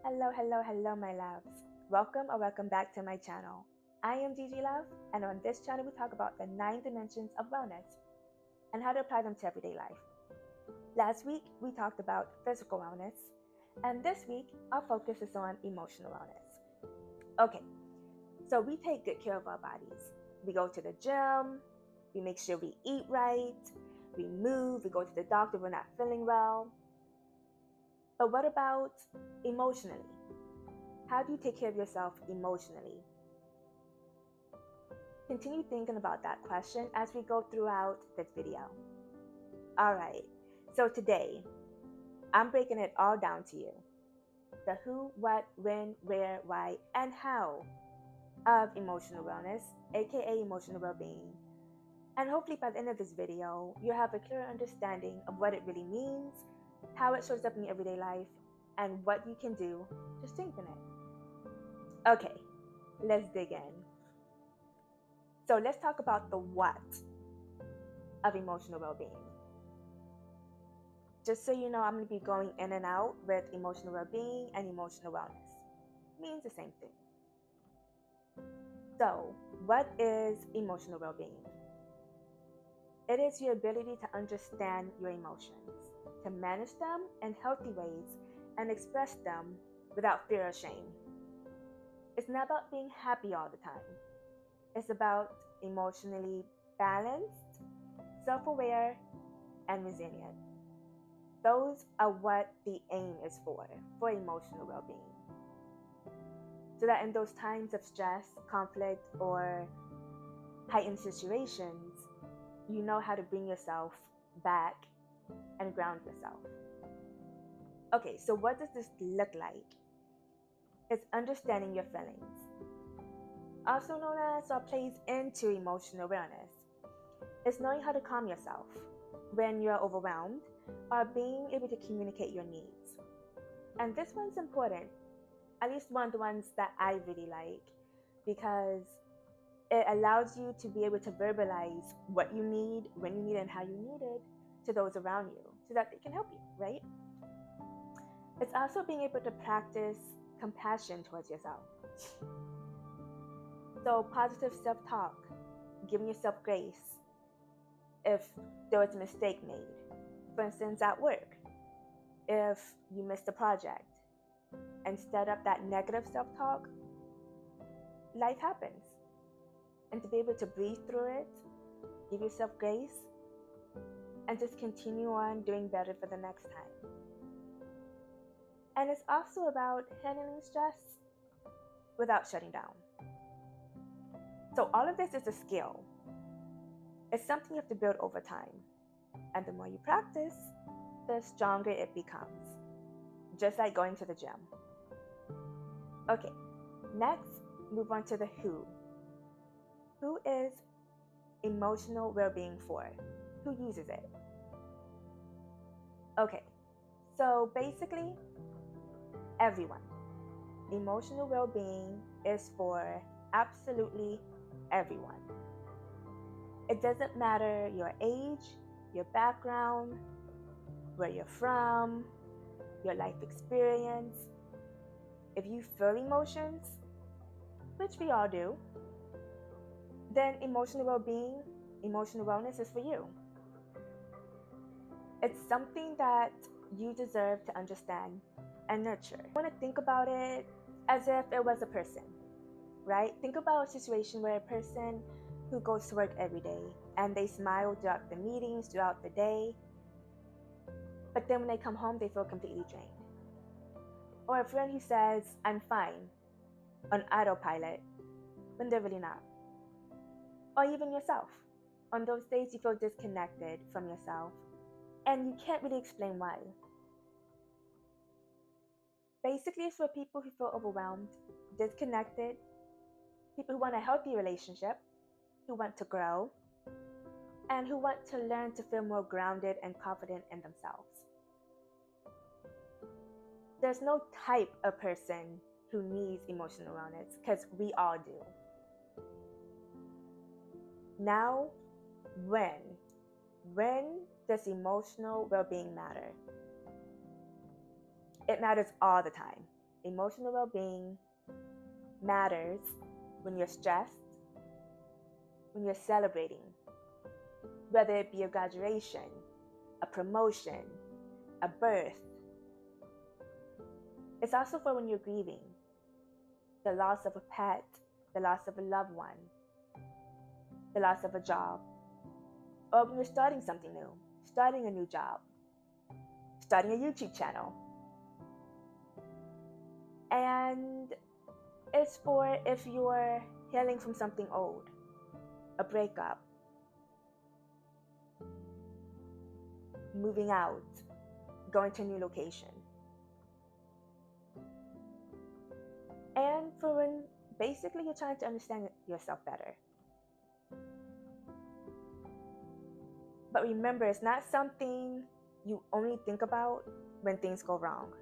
Hello, my loves. Welcome back to my channel. I am JiJiLuve, and on this channel, we talk about the 9 dimensions of wellness and how to apply them to everyday life. Last week, we talked about physical wellness, and this week, our focus is on emotional wellness. Okay, so we take good care of our bodies. We go to the gym, we make sure we eat right, we move, we go to the doctor if we're not feeling well. But what about emotionally? How do you take care of yourself emotionally? Continue thinking about that question as we go throughout this video. Alright, so today, I'm breaking it all down to you. The who, what, when, where, why, and how of emotional wellness, aka emotional well-being. And hopefully by the end of this video, you'll have a clear understanding of what it really means, how it shows up in your everyday life, and what you can do to strengthen it. Okay, let's dig in. So let's talk about the what of emotional well-being. Just so you know, I'm going to be going in and out with emotional well-being and emotional wellness. It means the same thing. So, what is emotional well-being? It is your ability to understand your emotions, to manage them in healthy ways, and express them without fear or shame. It's not about being happy all the time. It's about emotionally balanced, self-aware, and resilient. Those are what the aim is for emotional well-being. So that in those times of stress, conflict, or heightened situations, you know how to bring yourself back and ground yourself. Okay, so what does this look like? It's understanding your feelings, also known as or plays into emotional awareness. It's knowing how to calm yourself when you're overwhelmed or being able to communicate your needs. And this one's important, at least one of the ones that I really like, because it allows you to be able to verbalize what you need, when you need it, and how you need it to those around you so that they can help you, right? It's also being able to practice compassion towards yourself. So positive self-talk, giving yourself grace if there was a mistake made. For instance, at work, if you missed a project, instead of that negative self-talk, life happens. And to be able to breathe through it, give yourself grace, and just continue on doing better for the next time. And it's also about handling stress without shutting down. So all of this is a skill. It's something you have to build over time. And the more you practice, the stronger it becomes. Just like going to the gym. Okay, next, move on to the who. Who is emotional well-being for? Who uses it? Okay, so basically, everyone. Emotional well-being is for absolutely everyone. It doesn't matter your age, your background, where you're from, your life experience. If you feel emotions, which we all do, then emotional well-being, emotional wellness is for you. It's something that you deserve to understand and nurture. I want to think about it as if it was a person, right? Think about a situation where a person who goes to work every day and they smile throughout the meetings, throughout the day, but then when they come home, they feel completely drained. Or a friend who says, I'm fine, on autopilot, when they're really not. Or even yourself. On those days you feel disconnected from yourself and you can't really explain why. Basically, it's for people who feel overwhelmed, disconnected, people who want a healthy relationship, who want to grow, and who want to learn to feel more grounded and confident in themselves. There's no type of person who needs emotional wellness, because we all do. Now, when does emotional well-being matter? It matters all the time. Emotional well-being matters when you're stressed, when you're celebrating, whether it be a graduation, a promotion, a birth. It's also for when you're grieving, the loss of a pet, the loss of a loved one, the loss of a job, or when you're starting something new, starting a new job, starting a YouTube channel. And it's for if you're healing from something old, a breakup, moving out, going to a new location. And for when basically you're trying to understand yourself better. But remember, it's not something you only think about when things go wrong.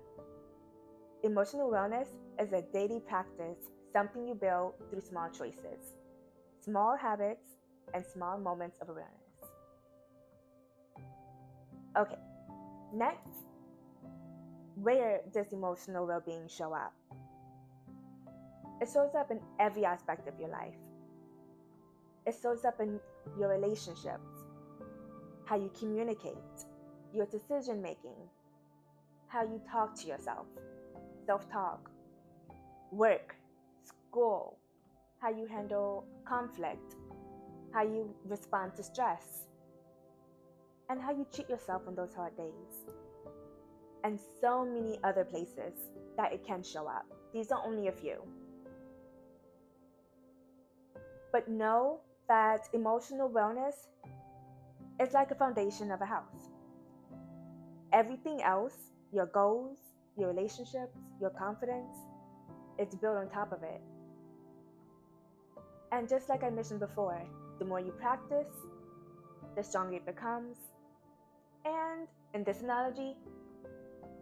Emotional wellness is a daily practice, something you build through small choices, small habits, and small moments of awareness. Okay, next, where does emotional well-being show up? It shows up in every aspect of your life. It shows up in your relationships, how you communicate, your decision making, how you talk to yourself, self-talk, work, school, how you handle conflict, how you respond to stress, and how you treat yourself on those hard days. And so many other places that it can show up. These are only a few. But know that emotional wellness is like a foundation of a house. Everything else, your goals, your relationships, your confidence, it's built on top of it. And just like I mentioned before, the more you practice, the stronger it becomes. And in this analogy,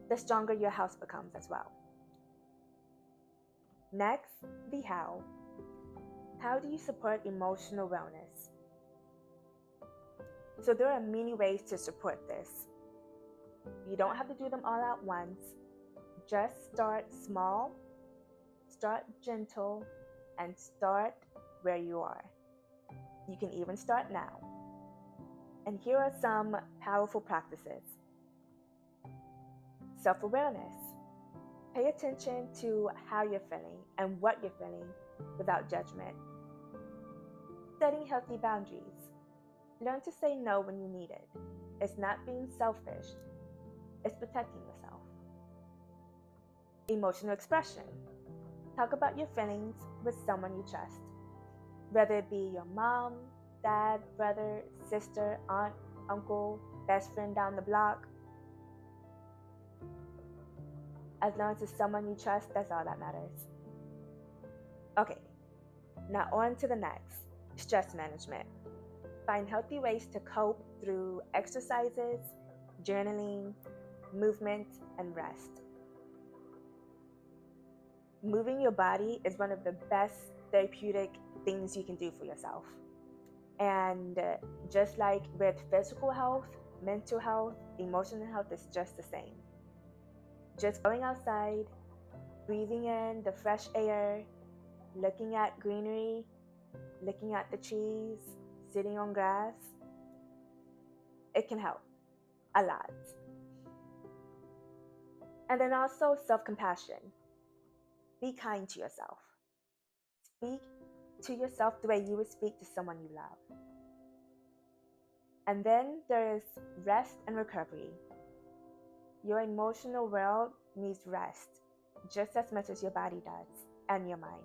the stronger your house becomes as well. Next, the how. How do you support emotional wellness? So there are many ways to support this. You don't have to do them all at once. Just start small, start gentle, and start where you are. You can even start now. And here are some powerful practices. Self-awareness. Pay attention to how you're feeling and what you're feeling without judgment. Setting healthy boundaries. Learn to say no when you need it. It's not being selfish. It's protecting yourself. Emotional expression. Talk about your feelings with someone you trust. Whether it be your mom, dad, brother, sister, aunt, uncle, best friend down the block. As long as it's someone you trust, that's all that matters. Okay, now on to the next. Stress management. Find healthy ways to cope through exercises, journaling, movement, and rest. Moving your body is one of the best therapeutic things you can do for yourself. And just like with physical health, mental health, emotional health is just the same. Just going outside, breathing in the fresh air, looking at greenery, looking at the trees, sitting on grass, it can help a lot. And then also self-compassion. Be kind to yourself. Speak to yourself the way you would speak to someone you love. And then there is rest and recovery. Your emotional world needs rest just as much as your body does and your mind.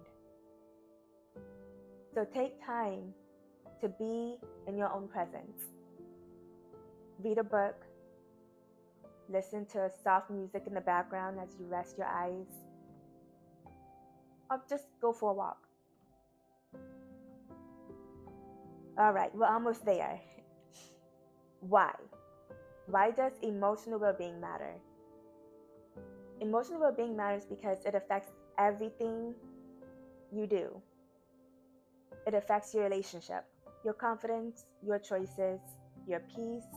So take time to be in your own presence. Read a book. Listen to soft music in the background as you rest your eyes. Or just go for a walk. All right, we're almost there. Why? Why does emotional well-being matter? Emotional well-being matters because it affects everything you do. It affects your relationship, your confidence, your choices, your peace,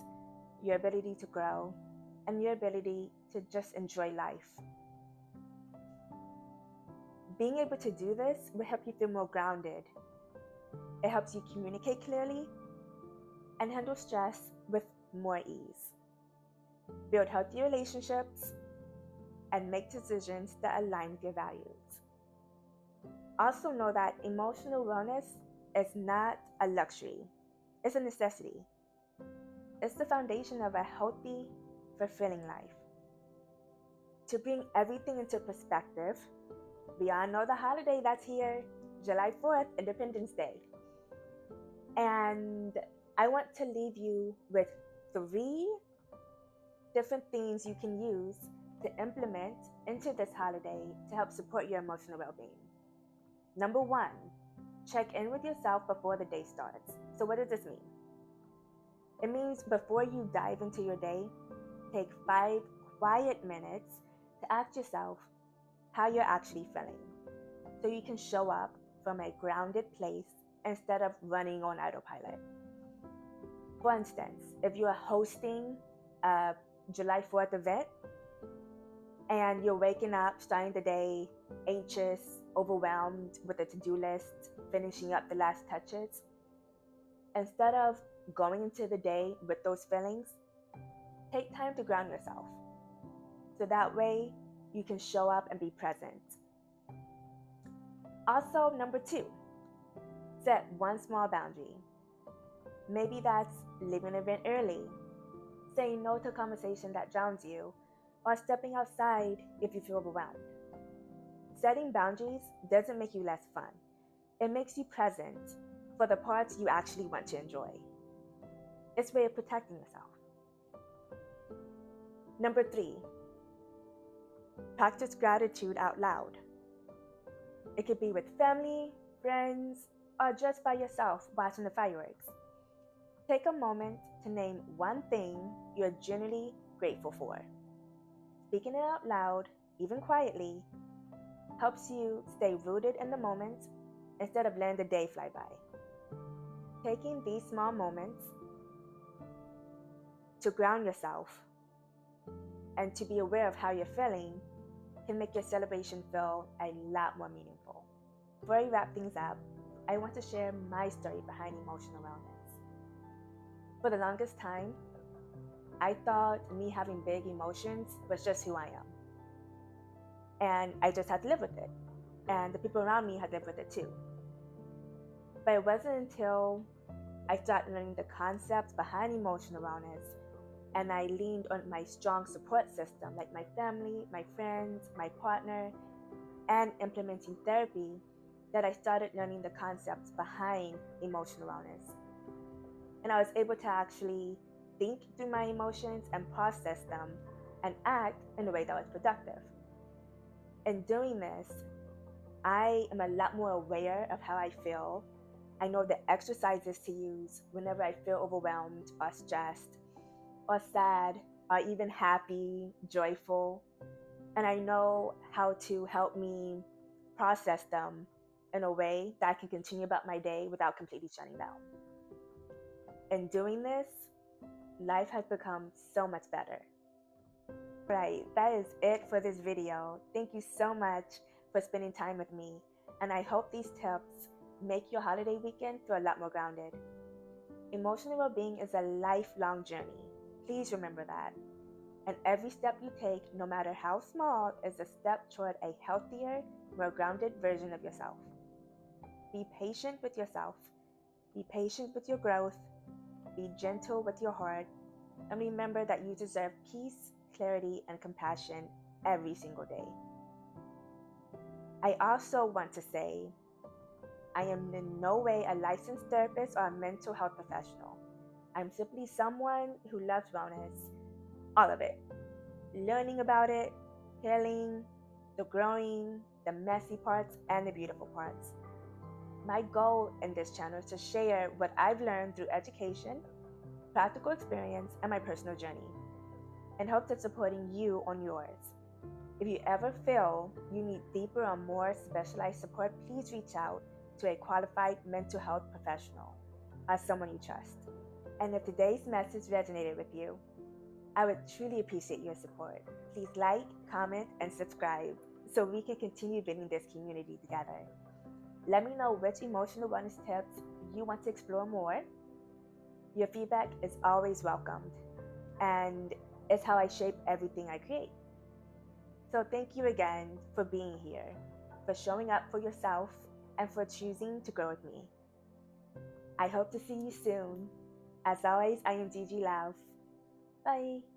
your ability to grow, and your ability to just enjoy life. Being able to do this will help you feel more grounded. It helps you communicate clearly and handle stress with more ease. Build healthy relationships and make decisions that align with your values. Also know that emotional wellness is not a luxury, it's a necessity. It's the foundation of a healthy, fulfilling life. To bring everything into perspective, we all know the holiday that's here, July 4th, Independence Day. And I want to leave you with 3 different things you can use to implement into this holiday to help support your emotional well-being. Number 1, check in with yourself before the day starts. So what does this mean? It means before you dive into your day, take 5 quiet minutes to ask yourself how you're actually feeling, so you can show up from a grounded place instead of running on autopilot. For instance, if you are hosting a July 4th event and you're waking up, starting the day anxious, overwhelmed with a to-do list, finishing up the last touches, instead of going into the day with those feelings, take time to ground yourself. So that way you can show up and be present. Also, number 2, set one small boundary. Maybe that's leaving an event early, saying no to a conversation that drowns you, or stepping outside if you feel overwhelmed. Setting boundaries doesn't make you less fun. It makes you present for the parts you actually want to enjoy. It's a way of protecting yourself. Number 3, practice gratitude out loud. It could be with family, friends, or just by yourself watching the fireworks. Take a moment to name one thing you're genuinely grateful for. Speaking it out loud, even quietly, helps you stay rooted in the moment instead of letting the day fly by. Taking these small moments to ground yourself and to be aware of how you're feeling can make your celebration feel a lot more meaningful. Before I wrap things up, I want to share my story behind emotional wellness. For the longest time, I thought me having big emotions was just who I am. And I just had to live with it. And the people around me had lived with it too. But it wasn't until I started learning the concepts behind emotional wellness and I leaned on my strong support system, like my family, my friends, my partner, and implementing therapy, that I started learning the concepts behind emotional wellness. And I was able to actually think through my emotions and process them and act in a way that was productive. In doing this, I am a lot more aware of how I feel. I know the exercises to use whenever I feel overwhelmed or stressed or sad or even happy, joyful. And I know how to help me process them in a way that I can continue about my day without completely shutting down. In doing this, life has become so much better. Right, that is it for this video. Thank you so much for spending time with me, and I hope these tips make your holiday weekend feel a lot more grounded. Emotional well-being is a lifelong journey. Please remember that. And every step you take, no matter how small, is a step toward a healthier, more grounded version of yourself. Be patient with yourself. Be patient with your growth. Be gentle with your heart. And remember that you deserve peace, clarity, and compassion every single day. I also want to say, I am in no way a licensed therapist or a mental health professional. I'm simply someone who loves wellness, all of it. Learning about it, healing, the growing, the messy parts, and the beautiful parts. My goal in this channel is to share what I've learned through education, practical experience, and my personal journey, in hopes of supporting you on yours. If you ever feel you need deeper or more specialized support, please reach out to a qualified mental health professional or someone you trust. And if today's message resonated with you, I would truly appreciate your support. Please like, comment, and subscribe. so we can continue building this community together. Let me know which emotional wellness tips you want to explore more. Your feedback is always welcomed, and it's how I shape everything I create. So, thank you again for being here, for showing up for yourself, and for choosing to grow with me. I hope to see you soon. As always, I am JiJiLuve. Bye.